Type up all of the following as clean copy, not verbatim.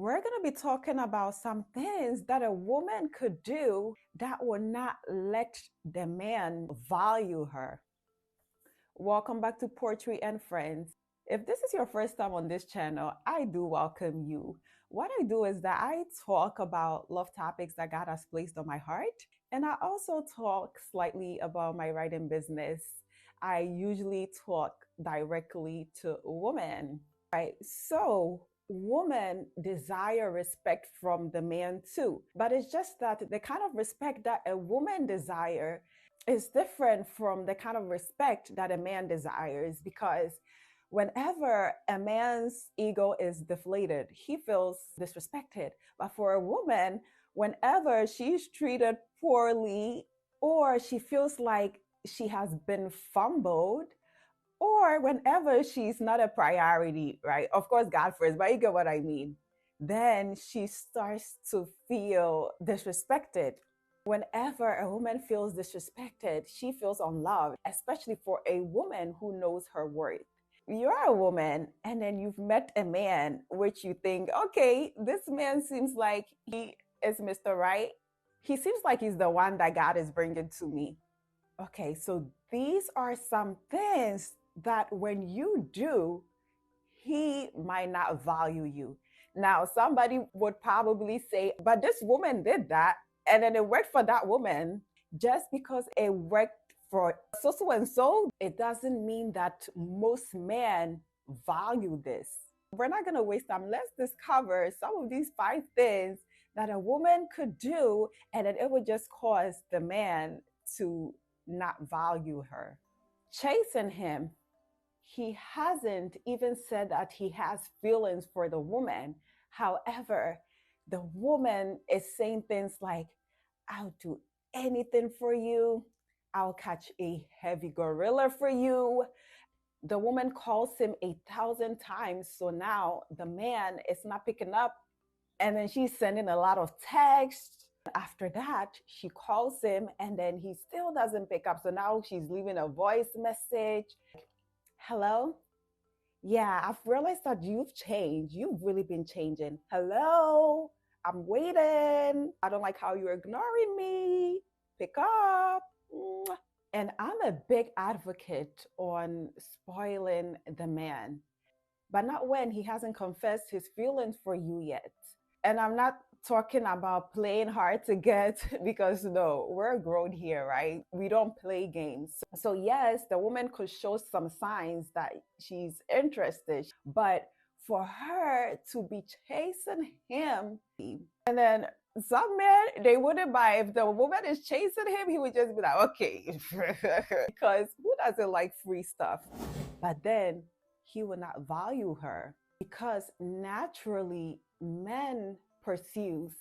we're going to be talking about some things that a woman could do that will not let the man value her. Welcome back to Poetry and Friends. If this is your first time on this channel, I do welcome you. What I do is that I talk about love topics that God has placed on my heart, and I also talk slightly about my writing business. I usually talk directly to women, right? So, women desire respect from the man too, but it's just that the kind of respect that a woman desire is different from the kind of respect that a man desires, because whenever a man's ego is deflated, he feels disrespected. But for a woman, whenever she's treated poorly, or she feels like she has been fumbled, or whenever she's not a priority, right? Of course, God first, but you get what I mean. Then she starts to feel disrespected. Whenever a woman feels disrespected, she feels unloved, especially for a woman who knows her worth. You're a woman and then you've met a man which you think, okay, this man seems like he is Mr. Right. He seems like he's the one that God is bringing to me. Okay, so these are some things that when you do, he might not value you. Now, somebody would probably say, but this woman did that, and then it worked for that woman. Just because it worked for so and so, it doesn't mean that most men value this. We're not going to waste time. Let's discover some of these 5 things that a woman could do, and then it would just cause the man to not value her. Chasing him. He hasn't even said that he has feelings for the woman. However, the woman is saying things like, I'll do anything for you. I'll catch a heavy gorilla for you. The woman calls him 1,000 times. So now the man is not picking up. And then she's sending a lot of texts. After that, she calls him and then he still doesn't pick up. So now she's leaving a voice message. Hello? Yeah, I've realized that you've changed. You've really been changing. Hello? I'm waiting. I don't like how you're ignoring me. Pick up. And I'm a big advocate on spoiling the man, but not when he hasn't confessed his feelings for you yet. And I'm not talking about playing hard to get because no, we're grown here, right? We don't play games. So, yes, the woman could show some signs that she's interested, but for her to be chasing him, and then some men, they wouldn't buy. If the woman is chasing him, he would just be like, okay, because who doesn't like free stuff? But then he would not value her because naturally men pursues,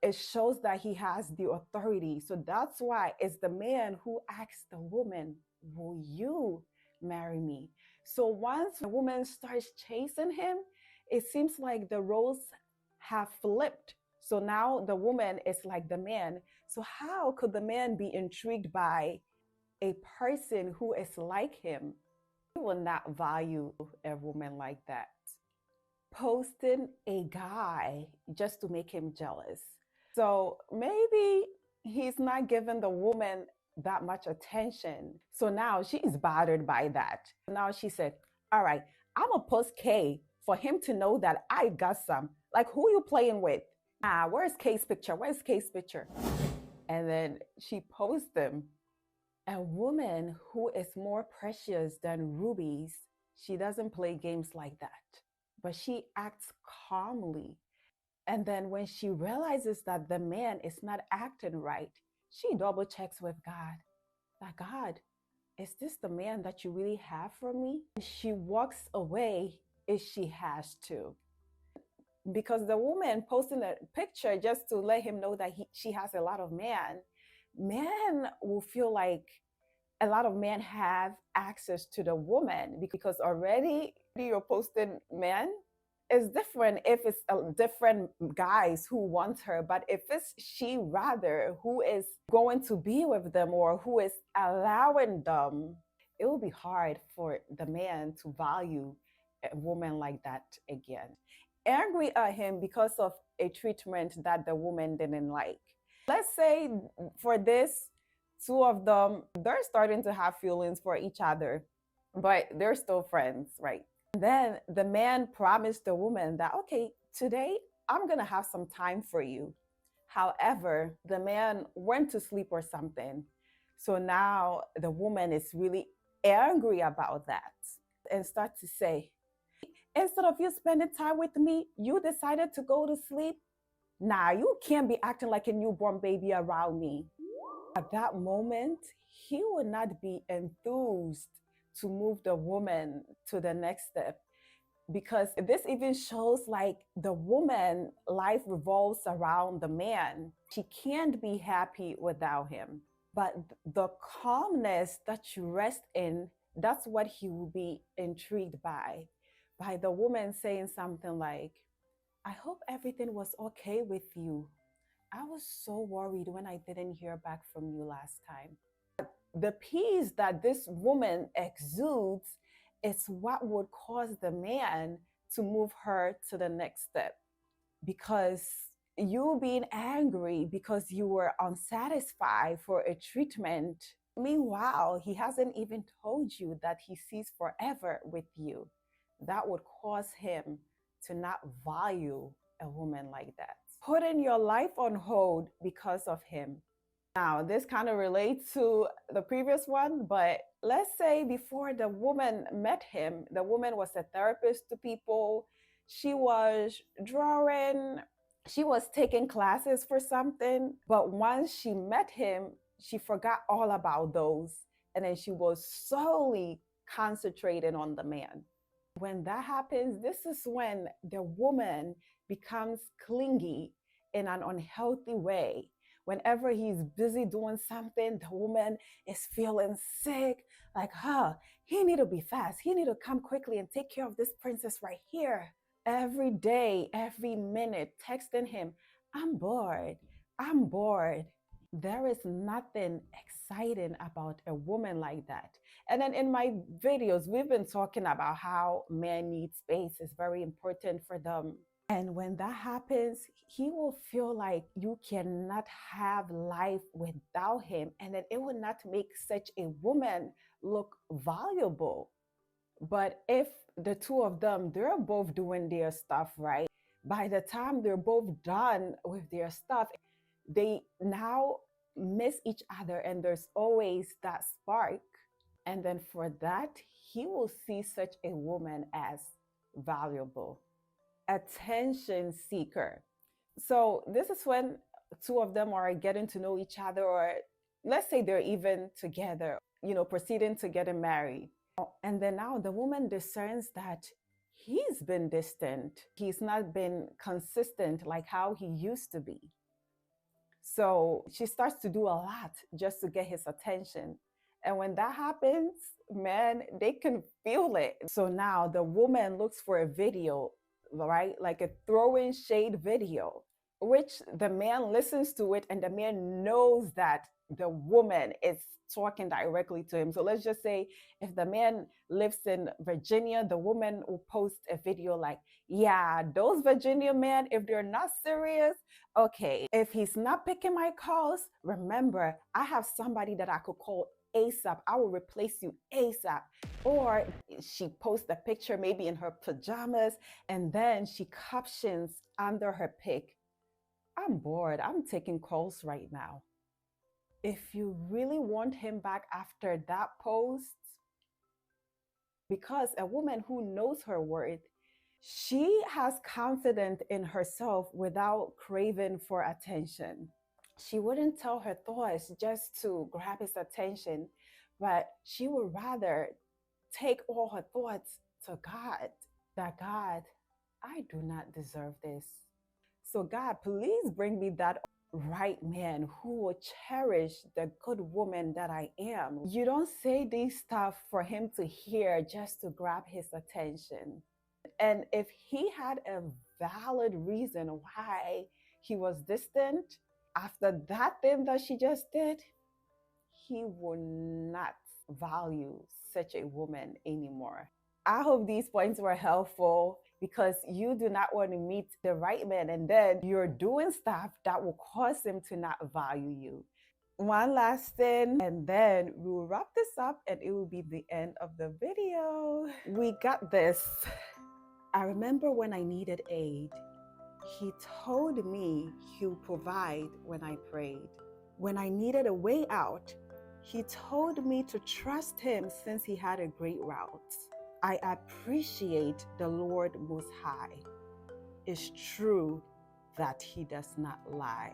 it shows that he has the authority. So that's why it's the man who asks the woman, will you marry me? So once the woman starts chasing him, it seems like the roles have flipped. So now the woman is like the man. So how could the man be intrigued by a person who is like him? He will not value a woman like that. Posting a guy just to make him jealous. So maybe he's not giving the woman that much attention. So now she's bothered by that. Now she said, all right, I'm gonna post K for him to know that I got some. Like, who you playing with? Where's K's picture? Where's K's picture? And then she posts them. A woman who is more precious than rubies, she doesn't play games like that, but she acts calmly. And then when she realizes that the man is not acting right, she double checks with God. Like, God, is this the man that you really have for me? She walks away if she has to. Because the woman posting a picture just to let him know that she has a lot of men will feel like a lot of men have access to the woman because already you're posting men. It's different if it's different guys who want her, but if it's she rather who is going to be with them or who is allowing them, it will be hard for the man to value a woman like that again. angry at him because of a treatment that the woman didn't like. Let's say for this, two of them, they're starting to have feelings for each other, but they're still friends, right? And then the man promised the woman that, okay, today I'm going to have some time for you. However, the man went to sleep or something. So now the woman is really angry about that and start to say, instead of you spending time with me, you decided to go to sleep. Nah, you can't be acting like a newborn baby around me. At that moment, he would not be enthused to move the woman to the next step, because this even shows like the woman life revolves around the man. She can't be happy without him. But the calmness that you rest in, that's what he will be intrigued by the woman saying something like, I hope everything was okay with you. I was so worried when I didn't hear back from you last time. The peace that this woman exudes is what would cause the man to move her to the next step. Because you being angry because you were unsatisfied for a treatment, meanwhile, he hasn't even told you that he sees forever with you, that would cause him to not value a woman like that. Putting your life on hold because of him. Now, this kind of relates to the previous one, but let's say before the woman met him, the woman was a therapist to people. She was drawing, she was taking classes for something, but once she met him, she forgot all about those. And then she was solely concentrating on the man. When that happens, this is when the woman becomes clingy in an unhealthy way. Whenever he's busy doing something, the woman is feeling sick, like, he need to be fast. He need to come quickly and take care of this princess right here. Every day, every minute, texting him, I'm bored. I'm bored. There is nothing exciting about a woman like that. And then in my videos, we've been talking about how men need space. It's very important for them. And when that happens, he will feel like you cannot have life without him. And then it will not make such a woman look valuable. But if the two of them, they're both doing their stuff, right? By the time they're both done with their stuff, they now miss each other and there's always that spark. And then for that, he will see such a woman as valuable. Attention seeker. So this is when two of them are getting to know each other, or let's say they're even together, proceeding to getting married. And then now the woman discerns that he's been distant. He's not been consistent like how he used to be. So she starts to do a lot just to get his attention. And when that happens, man, they can feel it. So now the woman looks for a video, right? Like a throwing shade video, which the man listens to it and the man knows that the woman is talking directly to him. So let's just say if the man lives in Virginia, the woman will post a video like, yeah, those Virginia men, if they're not serious, okay, if he's not picking my calls, remember, I have somebody that I could call ASAP. I will replace you ASAP. Or she posts a picture maybe in her pajamas and then she captions under her pic, I'm bored. I'm taking calls right now. If you really want him back after that post, because a woman who knows her worth, she has confidence in herself without craving for attention. She wouldn't tell her thoughts just to grab his attention, but she would rather take all her thoughts to God, that God, I do not deserve this. So God, please bring me that right man who will cherish the good woman that I am. You don't say this stuff for him to hear just to grab his attention. And if he had a valid reason why he was distant after that thing that she just did, he will not value such a woman anymore. I hope these points were helpful. because you do not want to meet the right man, and then you're doing stuff that will cause him to not value you. One last thing, and then we'll wrap this up and it will be the end of the video. We got this. I remember when I needed aid, he told me he'll provide when I prayed. When I needed a way out, he told me to trust him since he had a great route. I appreciate the Lord Most High. It's true that he does not lie.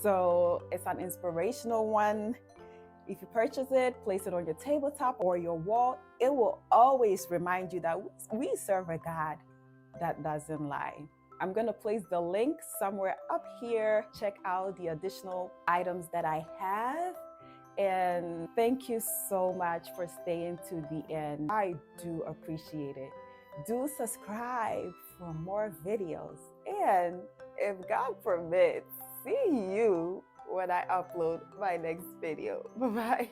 So it's an inspirational one. If you purchase it, place it on your tabletop or your wall. It will always remind you that we serve a God that doesn't lie. I'm going to place the link somewhere up here. Check out the additional items that I have. And thank you so much for staying to the end. I do appreciate it. Do subscribe for more videos. And if God permits, see you when I upload my next video. Bye-bye.